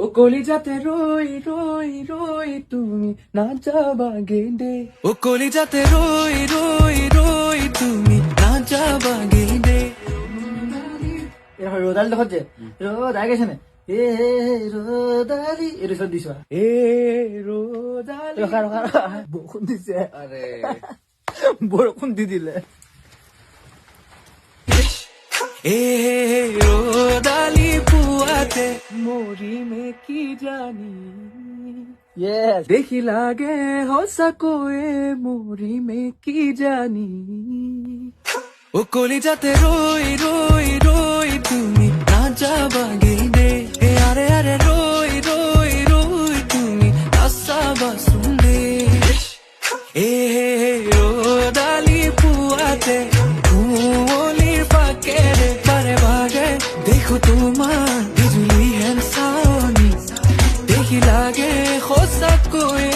ও কলিজাতে রই রই রই তুমি না যাবা গেঁদে ও কলিজাতে রই রই রই তুমি না যাবা গেঁদে এরপর রোদালি দেখাচ্ছে রোদ আগে গেছে না এ রোদালি এটা সব দিস এ রোদালি বরকুন দিছে আরে বরকুন দি দিলে এ রোদালি পুয়াতে মোরি মে কি জানি ইয়েস দেখি লাগে হসাকোয়ে মোরি মে কি জানি ও কলিজাতে রই রই রই তুমি না যাবা গেঁদে এ আরে আরে রই রই রই তুমি আসাবা শুনলে এ রোদালি পুয়াতে কুলির পাকে রে পারে ভাগে দেখো তোমার বিজুলি হ্যান্সাওনি দেখি লাগে খোসা কোয়ে